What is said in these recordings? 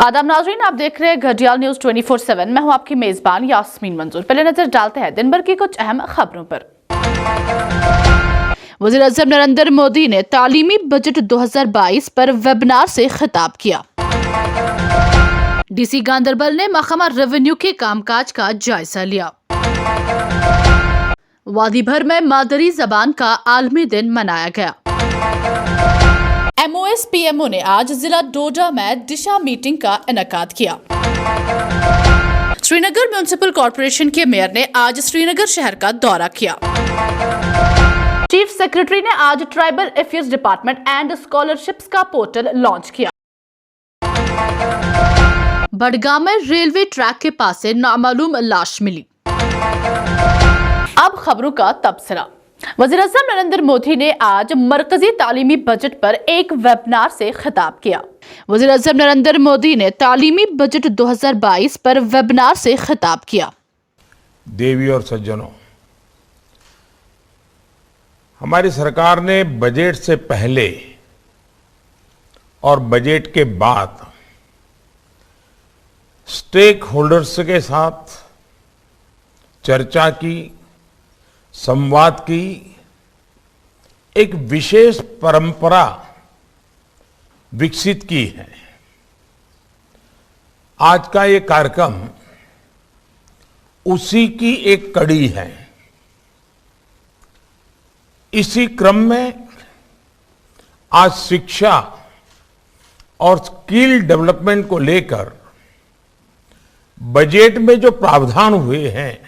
आदाब नाज़रीन, आप देख रहे हैं घड़ियाल न्यूज 24/7। मैं हूं आपकी मेजबान यास्मीन मंजूर। पहले नजर डालते हैं दिन भर की कुछ अहम खबरों पर। वज़ीर-ए-आज़म नरेंद्र मोदी ने तालीमी बजट 2022 पर वेबिनार से खिताब किया। डीसी गांदरबल ने महकमा रेवेन्यू के कामकाज का जायजा लिया। वादी भर में मादरी जबान का आलमी दिन मनाया गया। MOS PMO ने आज जिला डोडा में दिशा मीटिंग का इनेकाद किया। श्रीनगर म्युनिसिपल कॉरपोरेशन के मेयर ने आज श्रीनगर शहर का दौरा किया। चीफ सेक्रेटरी ने आज tribal affairs department and scholarships का पोर्टल लॉन्च किया। बडगाम में रेलवे ट्रैक के पास से नामालूम लाश मिली। अब खबरों का तबसरा। वज़ीर-ए-आज़म नरेंद्र मोदी ने आज मरकजी तालीमी बजट पर एक वेबिनार से खिताब किया। वज़ीर-ए-आज़म नरेंद्र मोदी ने तालीमी बजट 2022 पर वेबिनार से खिताब किया। देवी और सज्जनों, हमारी सरकार ने बजट से पहले और बजट के बाद स्टेक होल्डर्स के साथ चर्चा की, संवाद की। एक विशेष परंपरा विकसित की है। आज का ये कार्यक्रम उसी की एक कड़ी है। इसी क्रम में आज शिक्षा और स्किल डेवलपमेंट को लेकर बजट में जो प्रावधान हुए हैं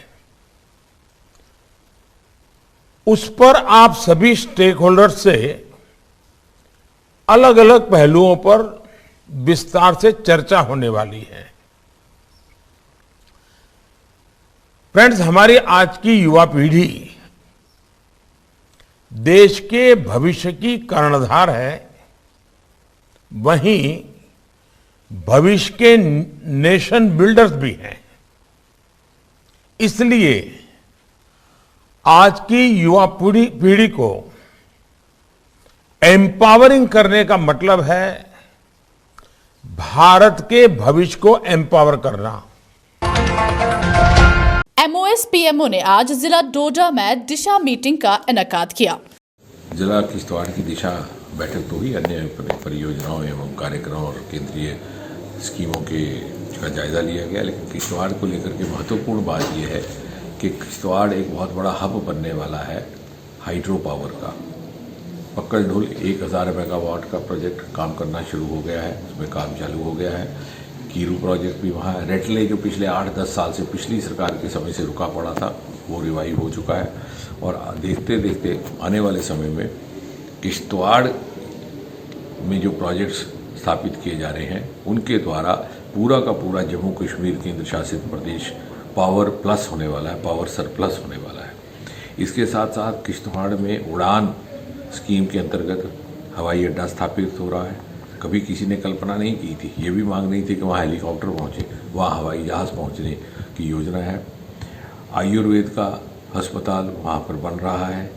उस पर आप सभी स्टेक होल्डर्स से अलग अलग पहलुओं पर विस्तार से चर्चा होने वाली है। फ्रेंड्स, हमारी आज की युवा पीढ़ी देश के भविष्य की कर्णधार है, वहीं भविष्य के नेशन बिल्डर्स भी हैं। इसलिए आज की युवा पीढ़ी को एम्पावरिंग करने का मतलब है भारत के भविष्य को एम्पावर करना। MOS PMO ने आज जिला डोडा में दिशा मीटिंग का इनेकाद किया। जिला किश्तवाड़ की दिशा बैठक तो हुई, अन्य परियोजनाओं एवं कार्यक्रमों और केंद्रीय स्कीमों का जायजा लिया गया। लेकिन किश्तवाड़ को लेकर के महत्वपूर्ण बात यह है कि किश्तवाड़ एक बहुत बड़ा हब बनने वाला है हाइड्रो पावर का। पक्कड़ ढुल 1000 मेगावाट का प्रोजेक्ट काम करना शुरू हो गया है, उसमें काम चालू हो गया है। कीरू प्रोजेक्ट भी वहाँ है। रेटले जो पिछले 8-10 साल से पिछली सरकार के समय से रुका पड़ा था, वो रिवाइव हो चुका है। और देखते देखते आने वाले समय में किश्तवाड़ में जो प्रोजेक्ट्स स्थापित किए जा रहे हैं उनके द्वारा पूरा का पूरा जम्मू कश्मीर केंद्र शासित प्रदेश पावर प्लस होने वाला है, पावर सरप्लस होने वाला है। इसके साथ साथ किश्तवाड़ में उड़ान स्कीम के अंतर्गत हवाई अड्डा स्थापित हो रहा है। कभी किसी ने कल्पना नहीं की थी, ये भी मांग नहीं थी कि वहाँ हेलीकॉप्टर पहुँचे, वहाँ हवाई जहाज़ पहुँचने की योजना है। आयुर्वेद का अस्पताल वहाँ पर बन रहा है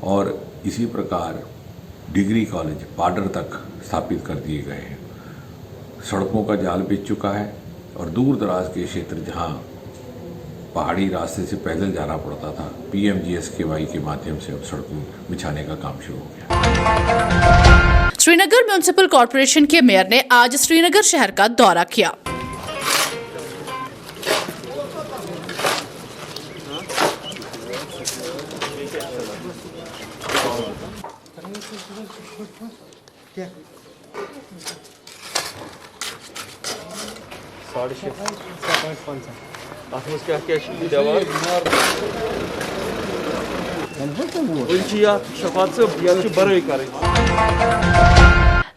और इसी प्रकार डिग्री कॉलेज पाडर तक स्थापित कर दिए गए हैं। सड़कों का जाल बिछ चुका है और दूर दराज के क्षेत्र जहाँ पहाड़ी रास्ते से पैदल जाना पड़ता था, PMGSKY के माध्यम से अब सड़कों बिछाने का काम शुरू हो गया। श्रीनगर म्युनिसिपल कॉरपोरेशन के मेयर ने आज श्रीनगर शहर का दौरा किया।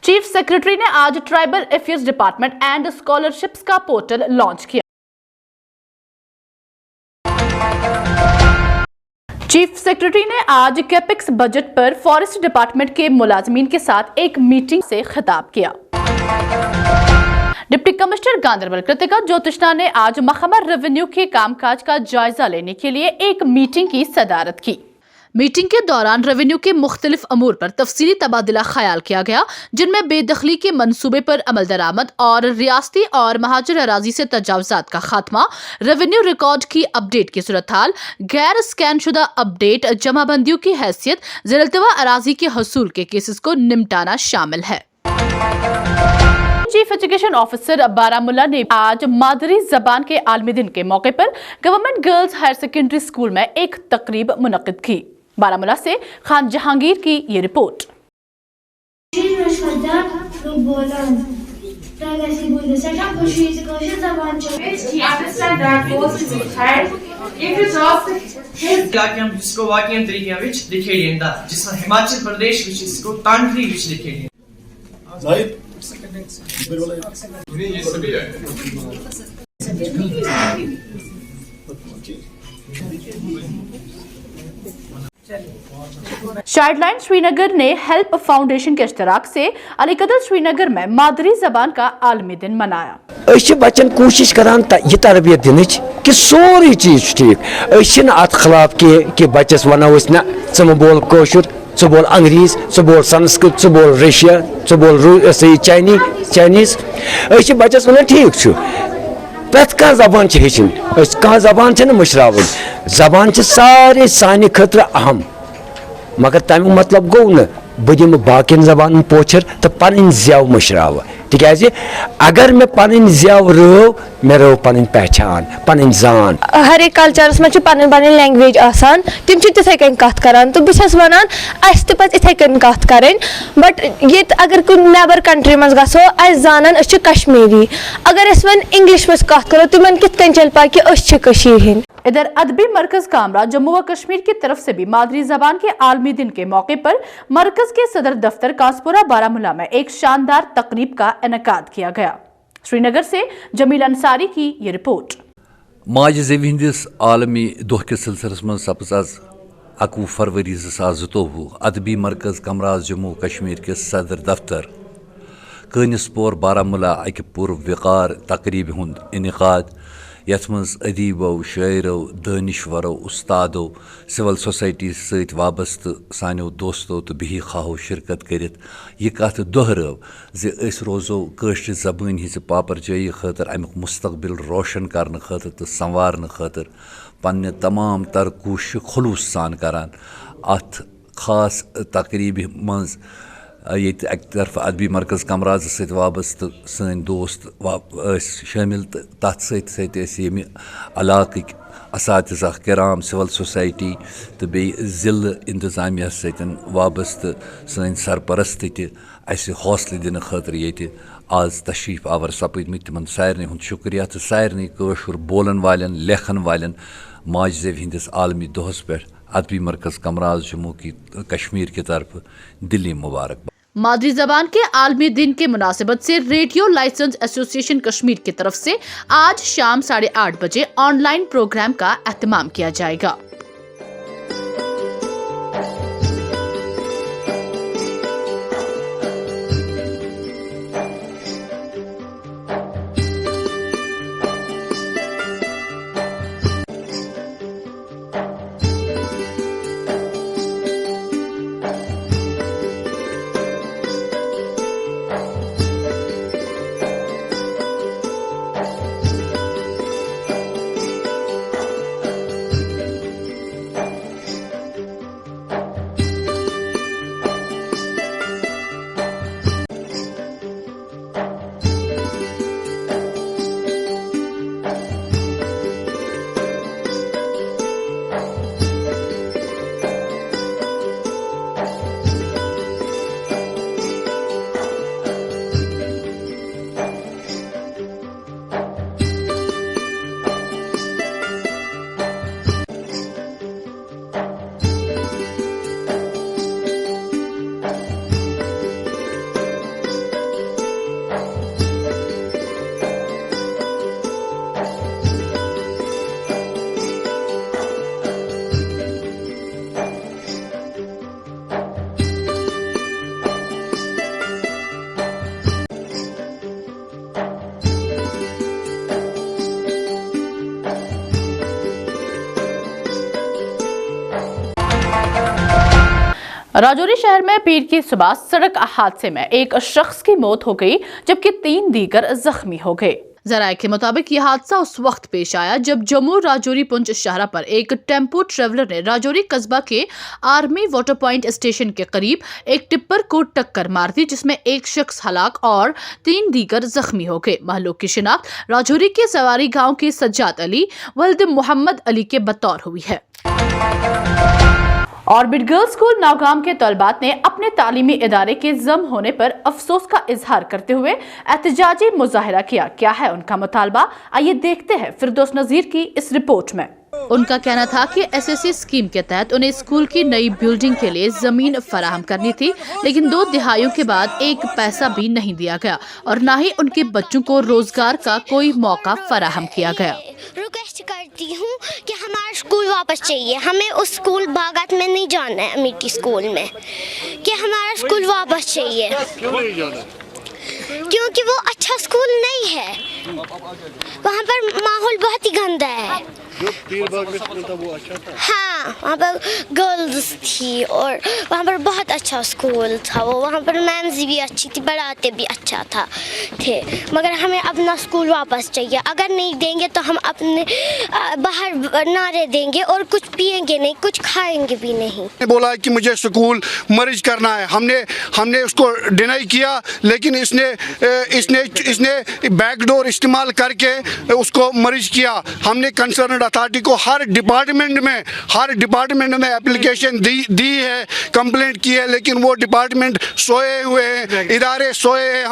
चीफ सेक्रेटरी ने आज tribal affairs department and scholarships का पोर्टल लॉन्च किया। चीफ सेक्रेटरी ने आज कैपेक्स बजट पर फॉरेस्ट डिपार्टमेंट के मुलाजमीन के साथ एक मीटिंग से खिताब किया। डिप्टी कमिश्नर गांदरबल कृतिका ज्योतिषना ने आज महकमा रेवेन्यू के कामकाज का जायजा लेने के लिए एक मीटिंग की सदारत की। मीटिंग के दौरान रेवेन्यू के मुख्तलिफ अमूर पर तफसीली तबादला ख्याल किया गया, जिनमें बेदखली के मंसूबे पर अमल दरामद और रियासती और महाजर अराजी से तजावजात का खात्मा, रेवेन्यू रिकॉर्ड की अपडेट की सूरत हाल, गैर स्कैन शुदा अपडेट, जमाबंदियों की हैसियत, ज़िलतवा अराजी के हसूल के केसेस को निपटाना शामिल है। चीफ एजुकेशन ऑफिसर बारामूला ने आज मादरी जबान के आलमी दिन के मौके पर government girls higher secondary school में एक तकरीब मुनक्किद की। बारामूला से खान जहांगीर की ये रिपोर्ट। हिमाचल प्रदेश तांडरी चाइल्डलाइन श्रीनगर ने हेल्प फाउंडेशन के इश्तराक से अलीकदर श्रीनगर में मादरी जबान का आलमी दिन मनाया। बच्चन कोशिश करान यह तरबियत दिन कि सोरी चीज ठीक अत खिलाफ कि बच्चस वनो ना च बोल कौशुर, च बोल अंग्रेज, च बोल संस्कृत, च बोल रशिया, च बोल चाइनीज बच्चस वन ठीक प्रत कह जबान हेचन कह जबान मशरावन जबान सारे सानि खतर अहम, मगर तम मतलब गो न बह दिम बाकिन जबान पोचर तो पन जव मशराव तिकाज अगर मे पन जव रव मे रव पन पहचान पन जान। हर एक कल्चरस में पन पन लैंग्वेज आसान तिम तिथे कन कत करान तो बस वनान अस ते पज इथे कन कत करें, बट ये अगर कुन नेबर कंट्री मज गसो अस जानन अस कश्मीरी, अगर अस वन इंग्लिश मज कत करो तिमन कित कन चल पा कि अस कशीर हिंद। इधर अदबी मरकज कामरा जम्मू व कश्मीर की तरफ से भी मादरी जबान के आलमी दिन के मौके पर मरकज के सदर दफ्तर कासपुरा बारामूला में एक शानदार तकरीब का इनेकाद किया गया। श्रीनगर से जमील अंसारी की ये रिपोर्ट। माज ज़ेव हिंदिस आलमी दोह के सिलसिलस मं सपज आज 21 फरवरी 2022 अदबी मरकज कमराज जम्मू कश्मीर के सदर दफ्तर कनिसपोर बारामूला अक पुर विकार तकरीब हुंद इनेकाद यथ मज अदीबो, शायरो, दानिश्वरो, उस्तादो, सिविल सोसाइटी सत वाबस्त सानो दोस्तों तो बिही खाहो शिरकत करित यह कथ दोहरव जे अस रोजो कश्र जबान हिज पापर जाई खतर अमुक मुस्तकबिल रोशन करने खतर तो संवारने खतर पन्ने तमाम तर कोशिश खुलूस सान करान। अथ खास तकरीब मज ये अक तरफ अदबी मरकज कमराज सत वाबस्त सन दोस्त शामिल तथ सत इलाक असातिज़ा किराम, सिविल सोसाइटी तो बे ज़िले इंतजामिया सतन वाबस्त सन सरपरस्त तस हौसले दिन खतर ये आज तशरीफ आवर सपदमत तिमन सारे हुंद शुक्रिया तो सारे कशुर बोलन वालन लेखन वालन माज ज़ेव हिंदिस आलमी दोहस पे अदबी मरकज कमराज जम्मू की कश्मीर की तरफ दिली मुबारक। मादरी जबान के आलमी दिन के मुनासिबत से रेडियो लाइसेंस एसोसिएशन कश्मीर की तरफ से आज शाम 8:30 बजे ऑनलाइन प्रोग्राम का एहतमाम किया जाएगा। राजौरी शहर में पीर की सुबह सड़क हादसे में एक शख्स की मौत हो गई जबकि 3 दीगर जख्मी हो गए। जराये के मुताबिक यह हादसा उस वक्त पेश आया जब जम्मू राजौरी पुंछ शाहरा पर एक टेम्पो ट्रेवलर ने राजौरी कस्बा के आर्मी वाटर पॉइंट स्टेशन के करीब एक टिप्पर को टक्कर मार दी, जिसमें एक शख्स हलाक और 3 दीगर जख्मी हो गए। महलूक की शिनाख्त राजौरी के सवारी गांव के सज्जाद अली वल्द मोहम्मद अली के बतौर हुई है। ऑर्बिट गर्ल्स स्कूल नौगाम के तलबात ने अपने तालीमी इदारे के जम होने पर अफसोस का इजहार करते हुए एहतजाजी मुजाहिरा किया। क्या है उनका मुतालबा, आइए देखते हैं फिरदौस नजीर की इस रिपोर्ट में। उनका कहना था कि एसएससी स्कीम के तहत उन्हें स्कूल की नई बिल्डिंग के लिए जमीन फराहम करनी थी, लेकिन 2 दिहाइयों के बाद एक पैसा भी नहीं दिया गया और न ही उनके बच्चों को रोजगार का कोई मौका फराहम किया गया। रिक्वेस्ट करती हूँ कि हमारा स्कूल वापस चाहिए, हमें उस स्कूल बागत में नहीं जाना है, अमेठी स्कूल में, कि हमारा स्कूल वापस चाहिए। क्योंकि वो अच्छा स्कूल नहीं है, वहाँ पर माहौल बहुत ही गंदा है। जो पीरबाग में स्कूल था वो अच्छा था? हाँ, वहाँ पर गर्ल्स थी और वहाँ पर बहुत अच्छा स्कूल था वो, वहाँ पर मैम्स भी अच्छी थी, पढ़ाते भी अच्छा थे। मगर हमें अपना स्कूल वापस चाहिए। अगर नहीं देंगे तो हम अपने बाहर नारे देंगे और कुछ पिएंगे नहीं, कुछ खाएंगे भी नहीं। बोला कि मुझे स्कूल मर्ज करना है, हमने उसको डिनाई किया, लेकिन इसने बैकडोर इस्तेमाल करके उसको मर्ज किया। हमने कंसर्न अथॉरिटी को हर डिपार्टमेंट में एप्लीकेशन दी है, कंप्लेंट की है, लेकिन वो डिपार्टमेंट सोए हुए हैं, इदारे सोए हैं।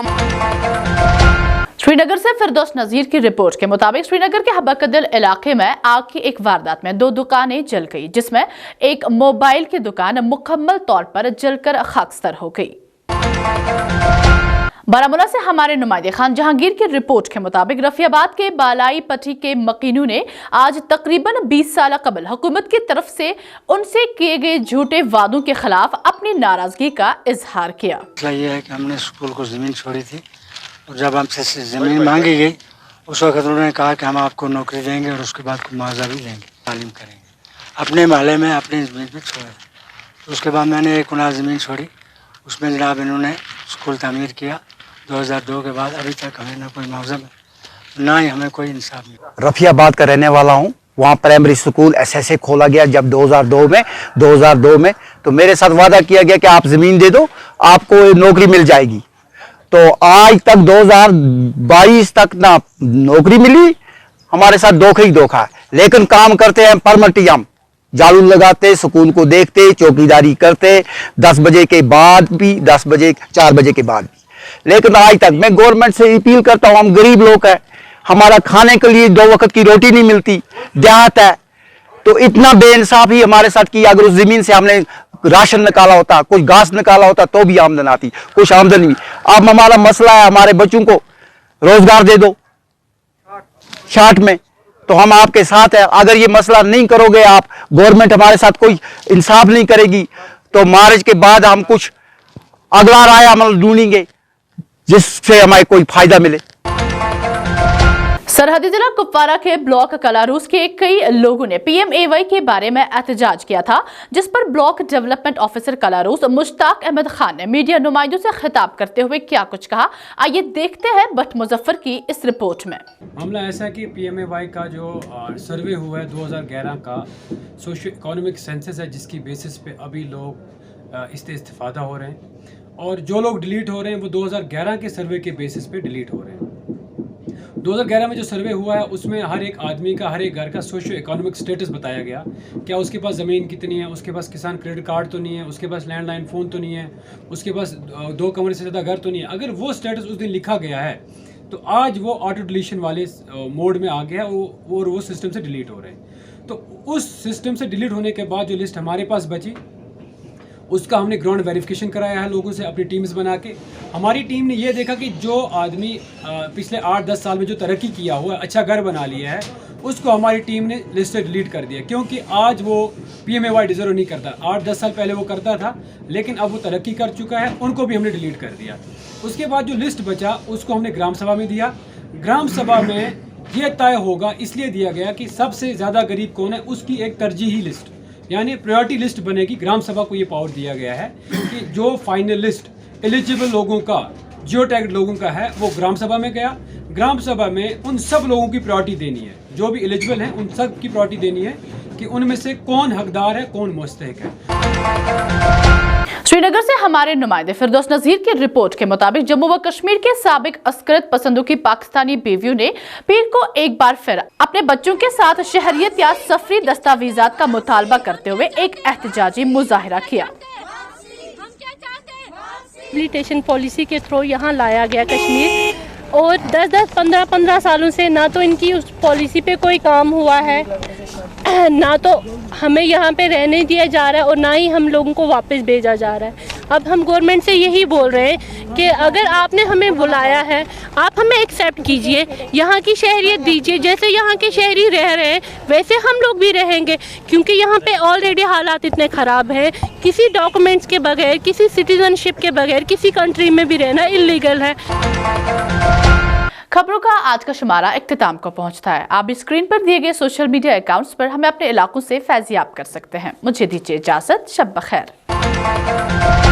श्रीनगर से फिरदौस नजीर की रिपोर्ट के मुताबिक श्रीनगर के हबकदिल इलाके में आग की एक वारदात में 2 दुकानें जल गई, जिसमें एक मोबाइल की दुकान मुकम्मल तौर पर जलकर खाकस्तर हो गई। बारामूला से हमारे नुमाइंदे खान जहांगीर की रिपोर्ट के मुताबिक रफियाबाद के बालाई पट्टी के मकीनू ने आज तकरीबन 20 साल कबल हुकूमत की तरफ से उनसे किए गए झूठे वादों के खिलाफ अपनी नाराजगी का इजहार किया। मसला ये है कि हमने स्कूल को ज़मीन छोड़ी थी और जब हमसे ज़मीन मांगी गई उस वक्त उन्होंने कहा कि हम आपको नौकरी देंगे और उसके बाद मुआवजा भी देंगे, तालीम करेंगे। अपने महल्ले में अपनी ज़मीन पर छोड़ा। तो उसके बाद मैंने 1 कनाल ज़मीन छोड़ी, उसमें जनाब इन्होंने स्कूल तामीर किया। 2002 के बाद अभी तक हमें ना कोई मुआवजा ना ही हमें कोई इंसाफ नहीं। रफियाबाद का रहने वाला हूँ। वहाँ प्राइमरी स्कूल एसएसए खोला गया जब 2002 में तो मेरे साथ वादा किया गया कि आप ज़मीन दे दो, आपको नौकरी मिल जाएगी। तो आज तक 2022 तक ना नौकरी मिली, हमारे साथ धोखा ही धोखा है। लेकिन काम करते हैं परमटी, हम झाड़ू लगाते, सुकून को देखते, चौकीदारी करते 10 बजे के बाद भी, 10 बजे 4 बजे के बाद भी। लेकिन आज तक मैं गवर्नमेंट से अपील करता हूँ, हम गरीब लोग हैं, हमारा खाने के लिए 2 वक्त की रोटी नहीं मिलती, देहात है, तो इतना बेइंसाफी हमारे साथ की। अगर उस जमीन से हमने राशन निकाला होता, कुछ घास निकाला होता तो भी आमदन आती, कुछ आमदन नहीं। अब हमारा मसला है, हमारे बच्चों को रोजगार दे दो शार्ट में, तो हम आपके साथ हैं। अगर ये मसला नहीं करोगे आप, गवर्नमेंट हमारे साथ कोई इंसाफ नहीं करेगी, तो मार्च के बाद हम कुछ अगला राय अमल ढूंढेंगे जिससे हमें कोई फायदा मिले। सरहदी जिला कुपवारा के ब्लॉक कलारूस के कई लोगों ने PMAY के बारे में एहतजाज किया था, जिस पर block development officer Kalaroos Mushtaq Ahmad Khan ने मीडिया नुमाइंदों से खिताब करते हुए क्या कुछ कहा, आइए देखते हैं बट मुजफ्फर की इस रिपोर्ट में। मामला ऐसा है कि PMAY का जो सर्वे हुआ है 2011 का सोशो इकोनॉमिक सेंसस है, जिसकी बेसिस पे अभी लोग इससे इस्तेफादा हो रहे हैं, और जो लोग डिलीट हो रहे हैं वो 2011 के सर्वे के बेसिस पे डिलीट हो रहे हैं। 2011 में जो सर्वे हुआ है उसमें हर एक आदमी का, हर एक घर का सोशो इकोनॉमिक स्टेटस बताया गया। क्या उसके पास ज़मीन कितनी है, उसके पास किसान क्रेडिट कार्ड तो नहीं है, उसके पास लैंडलाइन फ़ोन तो नहीं है, उसके पास 2 कमरे से ज़्यादा घर तो नहीं है। अगर वो स्टेटस उस दिन लिखा गया है तो आज वो ऑटो डिलीशन वाले मोड में आ गया है और वो सिस्टम से डिलीट हो रहे हैं। तो उस सिस्टम से डिलीट होने के बाद जो लिस्ट हमारे पास बची उसका हमने ग्राउंड वेरिफिकेशन कराया है लोगों से, अपनी टीम्स बना के। हमारी टीम ने ये देखा कि जो आदमी पिछले 8-10 साल में जो तरक्की किया हुआ है, अच्छा घर बना लिया है, उसको हमारी टीम ने लिस्ट से डिलीट कर दिया, क्योंकि आज वो PMAY डिज़र्व नहीं करता। 8-10 साल पहले वो करता था, लेकिन अब वो तरक्की कर चुका है, उनको भी हमने डिलीट कर दिया। उसके बाद जो लिस्ट बचा उसको हमने ग्राम सभा में दिया। ग्राम सभा में ये तय होगा, इसलिए दिया गया कि सबसे ज़्यादा गरीब कौन है उसकी एक तरजीही लिस्ट, यानी प्रायोरिटी लिस्ट बनेगी। ग्राम सभा को ये पावर दिया गया है कि जो फाइनलिस्ट एलिजिबल लोगों का, जियो टैग्ड लोगों का है, वो ग्राम सभा में गया। ग्राम सभा में उन सब लोगों की प्रायोरिटी देनी है, जो भी एलिजिबल हैं उन सब की प्रायोरिटी देनी है कि उनमें से कौन हकदार है, कौन मुस्तहिक है। श्रीनगर से हमारे नुमाइंदे फिरदौस नजीर की रिपोर्ट के मुताबिक जम्मू व कश्मीर के साबिक अस्करत पसंदों की पाकिस्तानी बीवियों ने पीर को एक बार फिर अपने बच्चों के साथ शहरियत या सफरी दस्तावेजात का मुतालबा करते हुए एक एहतजाजी मुजाहिरा किया। रिहेबिलिटेशन पॉलिसी के थ्रू यहाँ लाया गया कश्मीर, और 10-10, 15-15 सालों से ना तो इनकी उस पॉलिसी पे कोई काम हुआ है, ना तो हमें यहाँ पे रहने दिया जा रहा है और ना ही हम लोगों को वापस भेजा जा रहा है। अब हम गवर्नमेंट से यही बोल रहे हैं कि अगर आपने हमें बुलाया है, आप हमें एक्सेप्ट कीजिए, यहाँ की शहरियत दीजिए। जैसे यहाँ के शहरी रह रहे हैं वैसे हम लोग भी रहेंगे, क्योंकि यहाँ पे ऑलरेडी हालात इतने ख़राब हैं। किसी डॉक्यूमेंट्स के बगैर, किसी सिटीजनशिप के बगैर किसी कंट्री में भी रहना इलीगल है। खबरों का आज का शुमारा इख्तिताम को पहुंचता है। आप स्क्रीन पर दिए गए सोशल मीडिया अकाउंट्स पर हमें अपने इलाकों से फैजियाब कर सकते हैं। मुझे दीजिए इजाजत। शब बखैर।